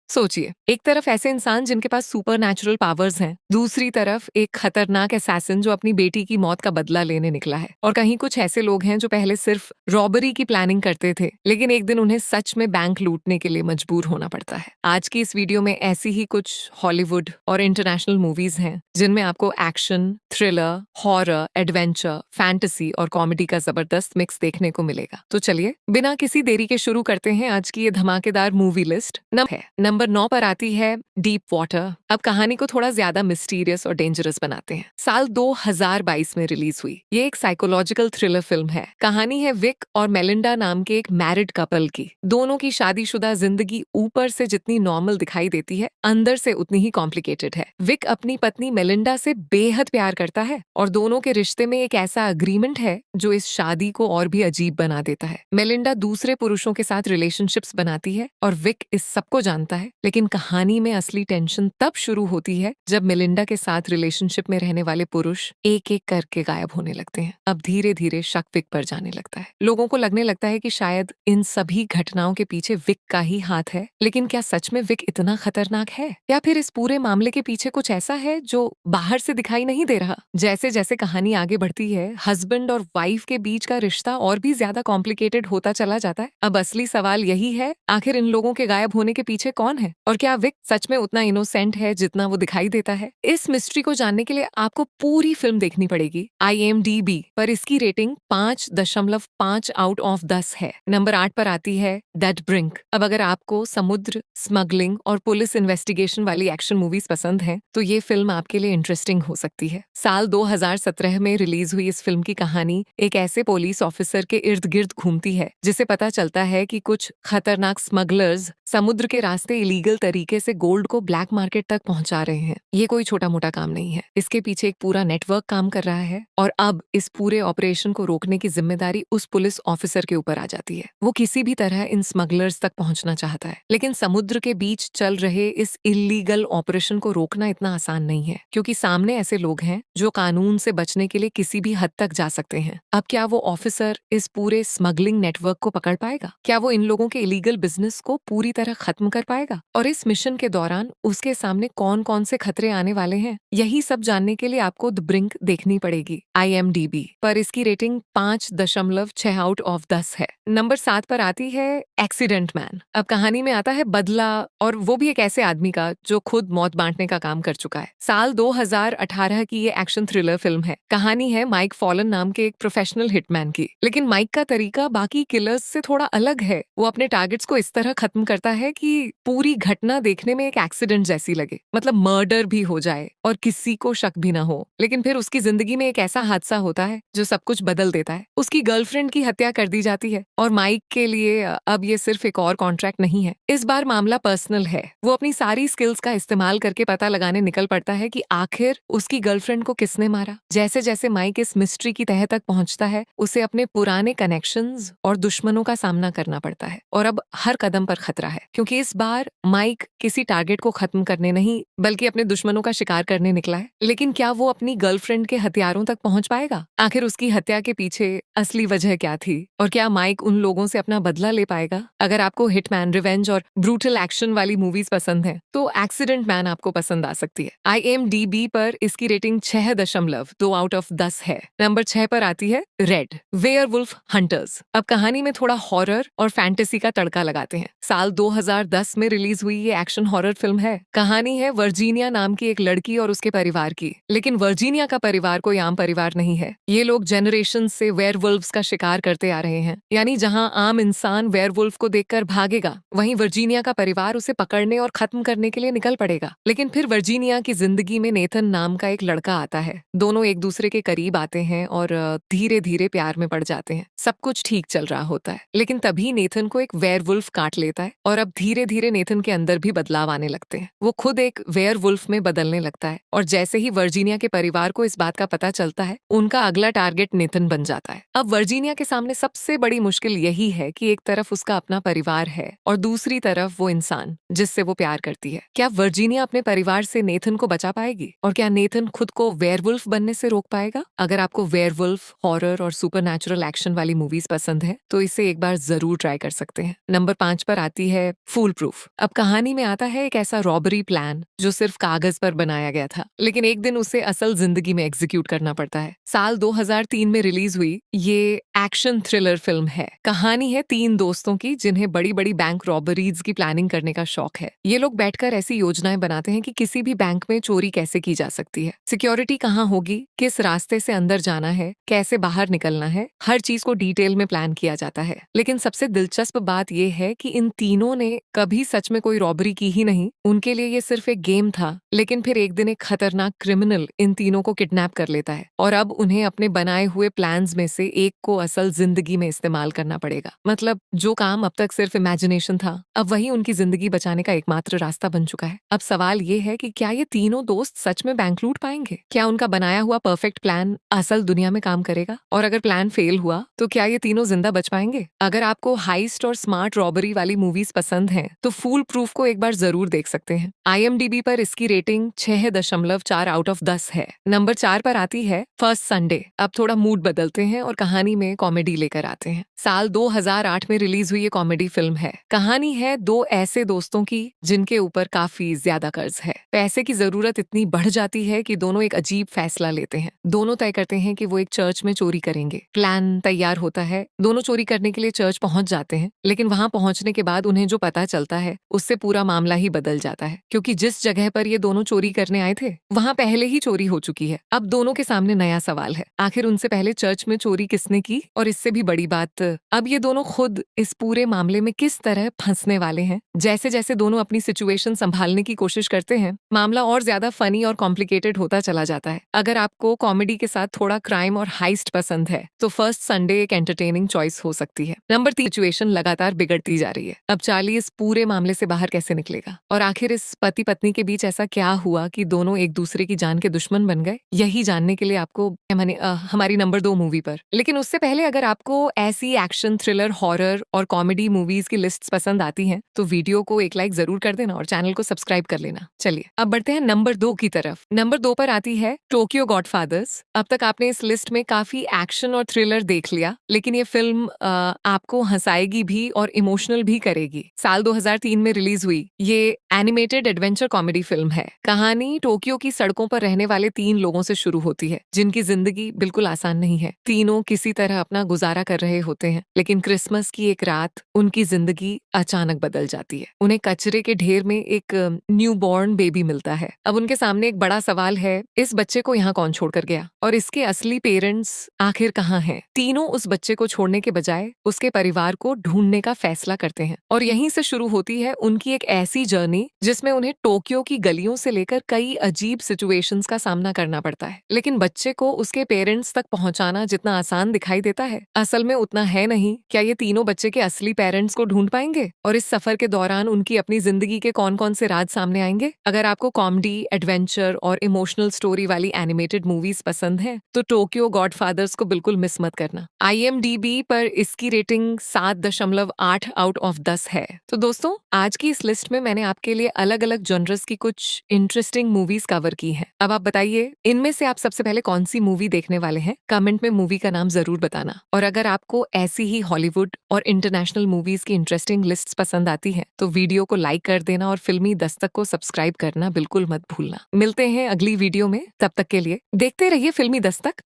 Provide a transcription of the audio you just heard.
सोचिए, एक तरफ ऐसे इंसान जिनके पास सुपर नेचुरल पावर्स हैं, दूसरी तरफ एक खतरनाक असैसिन जो अपनी बेटी की मौत का बदला लेने निकला है। और कहीं कुछ ऐसे लोग हैं जो पहले सिर्फ रॉबरी की प्लानिंग करते थे, लेकिन एक दिन उन्हें सच में बैंक लूटने के लिए मजबूर होना पड़ता है। आज की इस वीडियो में ऐसी ही कुछ हॉलीवुड और इंटरनेशनल मूवीज हैं जिनमें आपको action, thriller, horror, adventure, fantasy और कॉमेडी का जबरदस्त मिक्स देखने को मिलेगा। तो चलिए बिना किसी देरी के शुरू करते हैं आज की ये धमाकेदार मूवी लिस्ट। नंबर 9 पर आती है डीप वाटर। अब कहानी को थोड़ा ज्यादा मिस्टीरियस और डेंजरस बनाते हैं। साल 2022 में रिलीज हुई ये एक साइकोलॉजिकल थ्रिलर फिल्म है। कहानी है विक और मेलिंडा नाम के एक मैरिड कपल की। दोनों की शादीशुदा जिंदगी ऊपर से जितनी नॉर्मल दिखाई देती है, अंदर से उतनी ही कॉम्प्लिकेटेड है। विक अपनी पत्नी मेलिंडा से बेहद प्यार करता है और दोनों के रिश्ते में एक ऐसा अग्रीमेंट है जो इस शादी को और भी अजीब बना देता है। मेलिंडा दूसरे पुरुषों के साथ रिलेशनशिप्स बनाती है और विक इस सबको जानता है, लेकिन कहानी में असली टेंशन तब शुरू होती है जब मेलिंडा के साथ रिलेशनशिप में रहने वाले पुरुष एक एक करके गायब होने लगते हैं। अब धीरे धीरे शक विक पर जाने लगता है। लोगों को लगने लगता है कि शायद इन सभी घटनाओं के पीछे विक का ही हाथ है, लेकिन क्या सच में विक इतना खतरनाक है या फिर इस पूरे मामले के पीछे कुछ ऐसा है जो बाहर से दिखाई नहीं दे रहा। जैसे जैसे कहानी आगे बढ़ती है, हस्बैंड और वाइफ के बीच का रिश्ता और भी ज्यादा कॉम्प्लिकेटेड होता चला जाता है। अब असली सवाल यही है, आखिर इन लोगों के गायब होने के पीछे कौन है और क्या विक सच में उतना इनोसेंट है जितना वो दिखाई देता है। इस मिस्ट्री को जानने के लिए आपको पूरी फिल्म देखनी पड़ेगी। IMDb पर इसकी रेटिंग 5.5 आउट ऑफ 10 है। नंबर 8 पर आती है डेड ब्रिंक। अब अगर आपको समुद्र, स्मगलिंग और पुलिस इन्वेस्टिगेशन वाली एक्शन मूवीज पसंद हैं, तो ये फिल्म आपके लिए इंटरेस्टिंग हो सकती है। साल 2017 में रिलीज हुई इस फिल्म की कहानी एक ऐसे पुलिस ऑफिसर के इर्द गिर्द घूमती है जिसे पता चलता है कि कुछ खतरनाक स्मगलर्स समुद्र के रास्ते इलीगल तरीके से गोल्ड को ब्लैक मार्केट तक पहुंचा रहे हैं। ये कोई छोटा मोटा काम नहीं है, इसके पीछे एक पूरा नेटवर्क काम कर रहा है और अब इस पूरे ऑपरेशन को रोकने की जिम्मेदारी उस पुलिस ऑफिसर के ऊपर आ जाती है। वो किसी भी तरह इन स्मगलर्स तक पहुंचना चाहता है, लेकिन समुद्र के बीच चल रहे इस इलीगल ऑपरेशन को रोकना इतना आसान नहीं है, क्योंकि सामने ऐसे लोग हैं जो कानून से बचने के लिए किसी भी हद तक जा सकते हैं। अब क्या वो ऑफिसर इस पूरे स्मगलिंग नेटवर्क को पकड़ पाएगा? क्या वो इन लोगों के इलीगल बिजनेस को पूरी तरह खत्म कर पाएगा? और इस मिशन के दौरान उसके सामने कौन कौन से खतरे आने वाले हैं, यही सब जानने के लिए आपको द ब्रिंक देखनी पड़ेगी। IMDb पर इसकी रेटिंग 5.6 आउट ऑफ 10 है। नंबर 7 पर आती है एक्सीडेंट मैन। अब कहानी में आता है बदला, और वो भी एक ऐसे आदमी का जो खुद मौत बांटने का काम कर चुका है। साल 2018 की ये एक्शन थ्रिलर फिल्म है। कहानी है माइक फॉलन नाम के एक प्रोफेशनल हिटमैन की, लेकिन माइक का तरीका बाकी किलर्स से थोड़ा अलग है। वो अपने टारगेट्स को इस तरह खत्म करता है कि पूरी घटना देखने में एक एक्सीडेंट जैसी लगे, मतलब मर्डर भी हो जाए और किसी को शक भी ना हो। लेकिन फिर उसकी जिंदगी में एक ऐसा हादसा होता है जो सब कुछ बदल देता है। उसकी गर्लफ्रेंड की हत्या कर दी जाती है और माइक के लिए अब ये सिर्फ एक और कॉन्ट्रैक्ट नहीं है, इस बार मामला पर्सनल है। वो अपनी सारी स्किल्स का इस्तेमाल करके पता लगाने निकल पड़ता है कि आखिर उसकी गर्लफ्रेंड को किसने मारा। जैसे जैसे माइक इस मिस्ट्री की तह तक पहुंचता है, उसे अपने पुराने कनेक्शंस और दुश्मनों का सामना करना पड़ता है और अब हर कदम पर खतरा है, क्योंकि इस बार माइक किसी टारगेट को खत्म करने नहीं बल्कि अपने दुश्मनों का शिकार करने निकला है। लेकिन क्या वो अपनी गर्लफ्रेंड के हथियारों तक पहुंच पाएगा? आखिर उसकी हत्या के पीछे असली वजह क्या थी और क्या माइक उन लोगों से अपना बदला ले पाएगा? अगर आपको हिटमैन, रिवेंज और ब्रूटल एक्शन वाली मूवीज पसंद है तो एक्सीडेंट मैन आपको पसंद आ सकती है। IMDb पर इसकी रेटिंग 6.2 आउट ऑफ 10 है। नंबर 6 पर आती है रेड, वेयरवुल्फ हंटर्स। अब कहानी में थोड़ा हॉरर और फैंटेसी का तड़का लगाते हैं। साल 2010 में रिलीज हुई ये एक्शन हॉरर फिल्म है। कहानी है वर्जीनिया नाम की एक लड़की और उसके परिवार की, लेकिन वर्जीनिया का परिवार कोई आम परिवार नहीं है। ये लोग जनरेशन से वेयरवुल्व्स का शिकार करते आ रहे हैं, यानी जहां आम इंसान वेयरवुल्फ को देखकर भागेगा, वहीं वर्जीनिया का परिवार उसे पकड़ने और खत्म करने के लिए निकल पड़ेगा। लेकिन फिर वर्जीनिया की जिंदगी में नेथन नाम का एक लड़का आता है। दोनों एक दूसरे के करीब आते हैं और धीरे धीरे प्यार में पड़ जाते हैं। सब कुछ ठीक चल रहा होता है, लेकिन तभी नेथन को एक वेयरवुल्फ काट लेता है और अब धीरे धीरे नेथन के अंदर भी बदलाव आने लगते हैं। वो खुद एक वेयरवुल्फ में बदलने लगता है और जैसे ही वर्जीनिया के परिवार को इस बात का पता चलता है, उनका अगला टारगेट नेथन बन जाता है। अब वर्जीनिया के सामने सबसे बड़ी मुश्किल यही है कि एक तरफ उसका अपना परिवार है और दूसरी तरफ वो इंसान जिससे वो प्यार करती है। क्या वर्जीनिया अपने परिवार से नेथन को बचा पाएगी और क्या नेथन खुद को वेयरवुल्फ बनने से रोक पाएगा? अगर आपको वेयरवुल्फ, हॉरर और सुपरनैचुरल एक्शन वाली मूवीज पसंद है तो इसे एक बार जरूर ट्राई कर सकते हैं। नंबर 5 पर आती है फूल प्रूफ। अब कहानी में आता है एक ऐसा रॉबरी प्लान जो सिर्फ कागज पर बनाया गया था, लेकिन एक दिन उसे असल जिंदगी में एग्जीक्यूट करना पड़ता है। साल 2003 में रिलीज हुई ये एक्शन थ्रिलर फिल्म है। कहानी है 3 दोस्तों की जिन्हें बड़ी बड़ी बैंक रॉबरीज की प्लानिंग करने का शौक है। ये लोग बैठकर ऐसी योजनाएं बनाते हैं कि किसी भी बैंक में चोरी कैसे की जा सकती है, सिक्योरिटी कहाँ होगी, किस रास्ते से अंदर जाना है, कैसे बाहर निकलना है, हर चीज को डिटेल में प्लान किया जाता है। लेकिन सबसे दिलचस्प बात यह है कि इन तीनों ने कभी सच में कोई रॉबरी की ही नहीं। उनके लिए ये सिर्फ एक गेम था। लेकिन फिर एक दिन एक खतरनाक क्रिमिनल इन तीनों को किडनैप कर लेता है और अब उन्हें अपने बनाए हुए प्लान्स में से एक को असल जिंदगी में इस्तेमाल करना पड़ेगा। मतलब जो काम अब तक सिर्फ इमेजिनेशन था, अब वही उनकी जिंदगी बचाने का एकमात्र रास्ता बन चुका है। अब सवाल ये है कि क्या ये तीनों दोस्त सच में बैंक लूट पाएंगे? क्या उनका बनाया हुआ परफेक्ट प्लान असल दुनिया में काम करेगा? और अगर प्लान फेल हुआ तो क्या ये तीनों जिंदा बच पाएंगे? अगर आपको हाइस्ट और स्मार्ट रॉबरी वाली मूवीज पसंद हैं, तो फूल प्रूफ को एक बार जरूर देख सकते हैं। IMDb पर इसकी रेटिंग 6.4 आउट ऑफ 10 है। नंबर 4 पर आती है फर्स्ट संडे। अब थोड़ा मूड बदलते हैं और कहानी में कॉमेडी लेकर आते हैं। साल 2008 में रिलीज हुई ये कॉमेडी फिल्म है। कहानी है 2 ऐसे दोस्तों की जिनके ऊपर काफी ज्यादा कर्ज है। पैसे की जरूरत इतनी बढ़ जाती है कि दोनों एक अजीब फैसला लेते हैं। दोनों तय करते हैं कि वो एक चर्च में चोरी करेंगे। प्लान तैयार होता है, दोनों चोरी करने के लिए चर्च पहुंच जाते हैं। लेकिन वहां पहुंचने के बाद उन्हें जो पता चलता है उससे पूरा मामला ही बदल जाता है, क्योंकि जिस जगह पर ये दोनों चोरी करने आए थे वहां पहले ही चोरी हो चुकी है। अब दोनों के सामने नया सवाल है, आखिर उनसे पहले चर्च में चोरी किसने की? और इससे भी बड़ी बात, अब ये दोनों खुद इस पूरे मामले में किस तरह फंसने वाले हैं। जैसे जैसे दोनों अपनी सिचुएशन संभालने की कोशिश करते हैं, मामला और ज्यादा फनी और कॉम्प्लिकेटेड होता चला जाता है। अगर आपको कॉमेडी के साथ थोड़ा क्राइम और हाइस्ट पसंद है तो फर्स्ट संडे एक एंटरटेनिंग चॉइस हो सकती है। नंबर 3, सिचुएशन लगातार बिगड़ती जा रही है। अब चार्ली इस पूरे मामले से बाहर कैसे निकलेगा और आखिर इस पति पत्नी के बीच ऐसा क्या हुआ कि दोनों एक दूसरे की जान के दुश्मन बन गए? यही जानने के लिए आपको हमारी नंबर 2 मूवी पर। लेकिन उससे पहले अगर आपको ऐसी एक्शन थ्रिलर हॉरर और कॉमेडी मूवीज की लिस्ट्स पसंद आती हैं तो वीडियो को एक लाइक जरूर कर देना और चैनल को सब्सक्राइब कर लेना। चलिए अब बढ़ते हैं नंबर 2 की तरफ। नंबर 2 पर आती है टोक्यो गॉडफादर्स। अब तक आपने इस लिस्ट में काफी एक्शन और थ्रिलर देख लिया, लेकिन ये फिल्म आपको हंसाएगी भी और इमोशनल भी करेगी। साल 2003 में रिलीज हुई ये एनिमेटेड एडवेंचर कॉमेडी फिल्म है। कहानी टोक्यो की सड़कों पर रहने वाले 3 लोगों से शुरू होती है जिनकी जिंदगी बिल्कुल आसान नहीं है। तीनों किसी तरह अपना गुजारा कर रहे होते हैं, लेकिन क्रिसमस की एक रात उनकी जिंदगी अचानक बदल जाती है। उन्हें कचरे के ढेर में एक न्यूबॉर्न बेबी मिलता है। अब उनके सामने एक बड़ा सवाल है, इस बच्चे को यहाँ कौन छोड़कर गया और इसके असली पेरेंट्स आखिर कहाँ हैं? तीनों उस बच्चे को छोड़ने के बजाय उसके परिवार को ढूंढने का फैसला करते हैं और यहीं से शुरू होती है उनकी एक ऐसी जर्नी जिसमें उन्हें टोक्यो की गलियों से लेकर कई अजीब सिचुएशंस का सामना करना पड़ता है। लेकिन बच्चे को उसके पेरेंट्स तक पहुंचाना जितना आसान दिखाई देता है, असल में उतना है नहीं। क्या ये तीनों बच्चे के असली पेरेंट्स को ढूंढ पाएंगे और इस सफर के दौरान उनकी अपनी जिंदगी के कौन कौन से राज सामने आएंगे? अगर आपको कॉमेडी, एडवेंचर और इमोशनल स्टोरी वाली एनिमेटेड मूवीज पसंद है तो टोक्यो गॉडफादर्स को बिल्कुल मिस मत करना। IMDb पर इसकी रेटिंग 7.8 आउट ऑफ 10 है। तो दोस्तों, आज की इस लिस्ट में मैंने आपके लिए अलग अलग जॉनर्स की कुछ इंटरेस्टिंग मूवीज कवर की हैं। अब आप बताइए, इनमें से आप सबसे पहले कौन सी मूवी देखने वाले हैं? कमेंट में मूवी का नाम जरूर बताना। और अगर आपको ऐसी ही हॉलीवुड और इंटरनेशनल मूवीज की इंटरेस्टिंग लिस्ट्स पसंद आती हैं तो वीडियो को लाइक कर देना और फिल्मी दस्तक को सब्सक्राइब करना बिल्कुल मत भूलना। मिलते हैं अगली वीडियो में, तब तक के लिए देखते रहिए फिल्मी दस्तक।